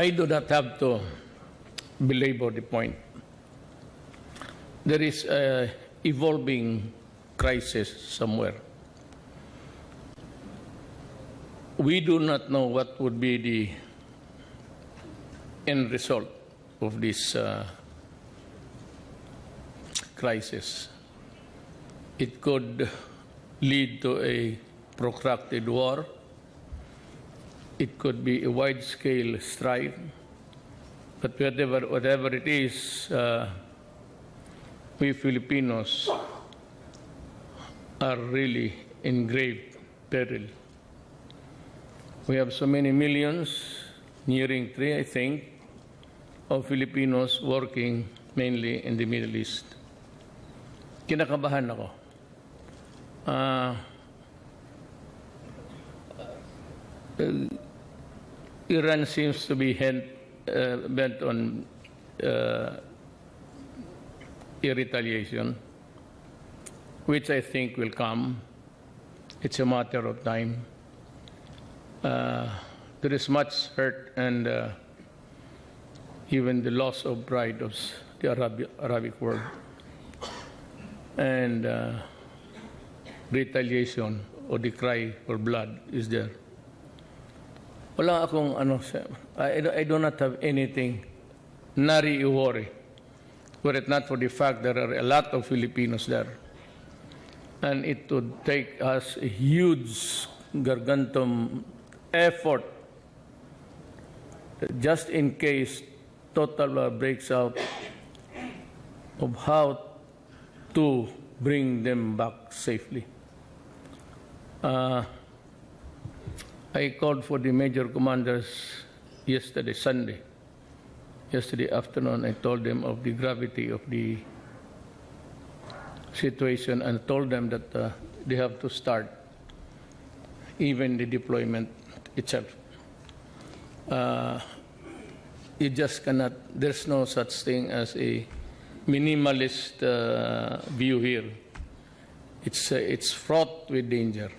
I do not have to belabor the point. There is a evolving crisis somewhere. We do not know what would be the end result of this crisis. It could lead to a protracted war. It could be a wide-scale strife. But whatever it is, we Filipinos are really in grave peril. We have so many millions, nearing 3, I think, of Filipinos working mainly in the Middle East. Kinakabahan ako. Iran seems to be bent on a retaliation, which I think will come. It's a matter of time. There is much hurt and even the loss of pride of the Arabic world. And retaliation or the cry for blood is there. Wala akong I do not have anything worry, were it not for the fact there are a lot of Filipinos there. And it would take us a huge gargantuan effort just in case total war breaks out of how to bring them back safely. I called for the major commanders yesterday afternoon. I told them of the gravity of the situation and told them that they have to start even the deployment itself. You just cannot, there's no such thing as a minimalist view here. It's fraught with danger.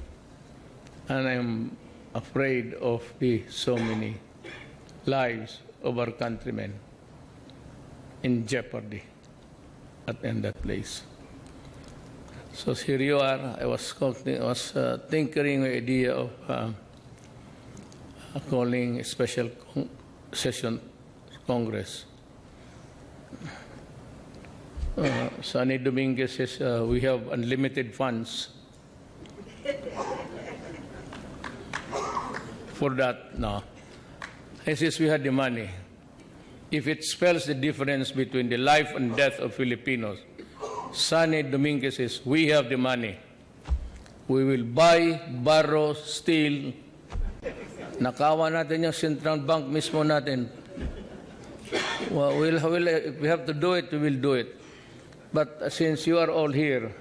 And I'm afraid of the so many lives of our countrymen in jeopardy in that place. So here you are. I was tinkering the idea of calling a special session Congress. Sonny Dominguez says we have unlimited funds. For that, no. He says we had the money. If it spells the difference between the life and death of Filipinos, Sonny Dominguez says we have the money. We will buy, borrow, steal. Nakawa natin yung Central Bank mismo natin. Well, if we have to do it, we will do it. But since you are all here,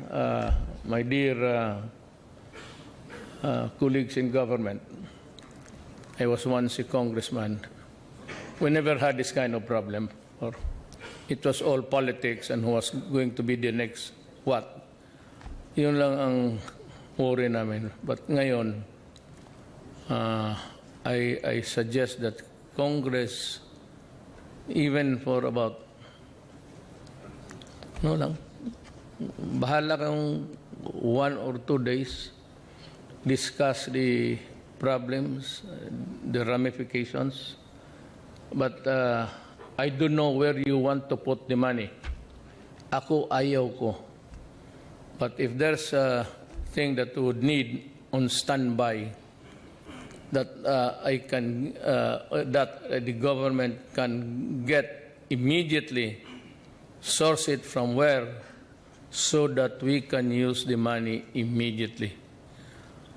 my dear colleagues in government, I was once a congressman. We never had this kind of problem. Or it was all politics and who was going to be the next what. Yun lang ang worry namin. But ngayon, I suggest that Congress, even for about, bahala kang 1 or 2 days, discuss the problems, the ramifications. But I don't know where you want to put the money. Ako, ayaw ko. But if there's a thing that would need on standby, that the government can get immediately, source it from where, so that we can use the money immediately.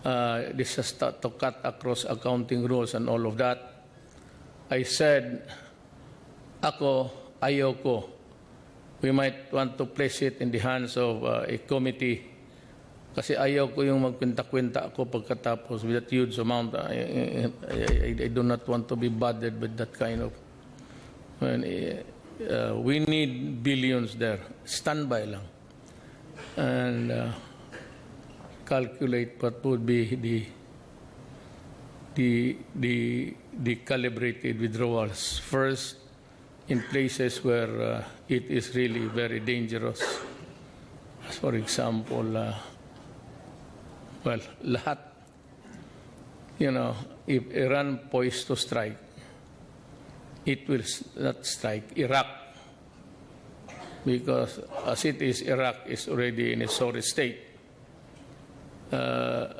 This has to cut across accounting rules and all of that. I said, ako, ayaw ko. We might want to place it in the hands of a committee. Kasi ayaw ko yung magkwenta-kwenta ako pagkatapos with that huge amount. I do not want to be bothered with that kind of... we need billions there. Standby lang. And calculate what would be the calibrated withdrawals. First, in places where it is really very dangerous. As for example, well, lahat, if Iran poised to strike, it will not strike Iraq, because as it is, Iraq is already in a sorry state.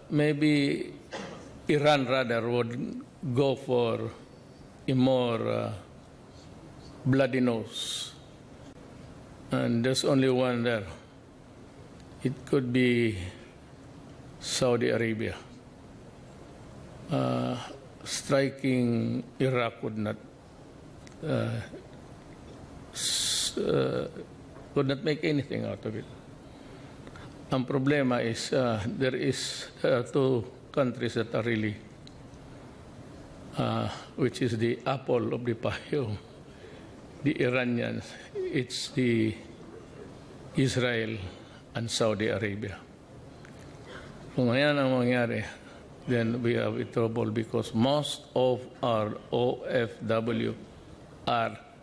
Maybe Iran rather would go for a more bloody nose. And there's only one there. It could be Saudi Arabia. Striking Iraq would not make anything out of it. Ang problema is there is two countries that are really, which is the apple of the pie, the Iranians. It's the Israel and Saudi Arabia. Kung yan ang mangyari, then we have trouble, because most of our OFWR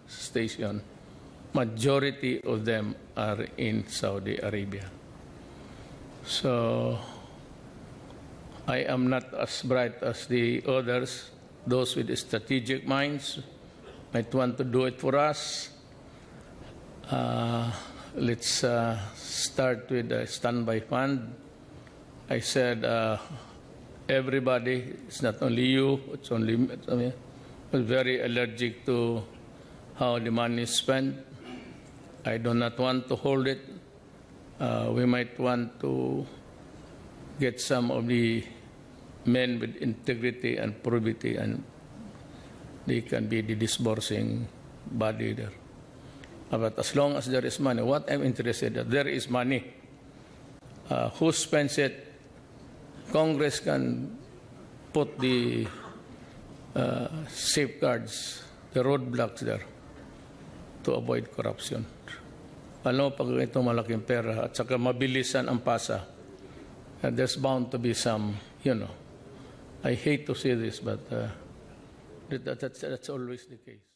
station, majority of them are in Saudi Arabia. So I am not as bright as the others. Those with strategic minds might want to do it for us. Let's start with a standby fund. I said everybody, it's not only you, it's only me, was very allergic to how the money is spent. I do not want to hold it. We might want to get some of the men with integrity and probity, and they can be the disbursing body there. But as long as there is money, what I'm interested in, there is money. Who spends it? Congress can put the safeguards, the roadblocks there to avoid corruption. Alam mo, pag ito malaking pera at saka mabilisan ang pasa, there's bound to be some, I hate to say this, but that's always the case.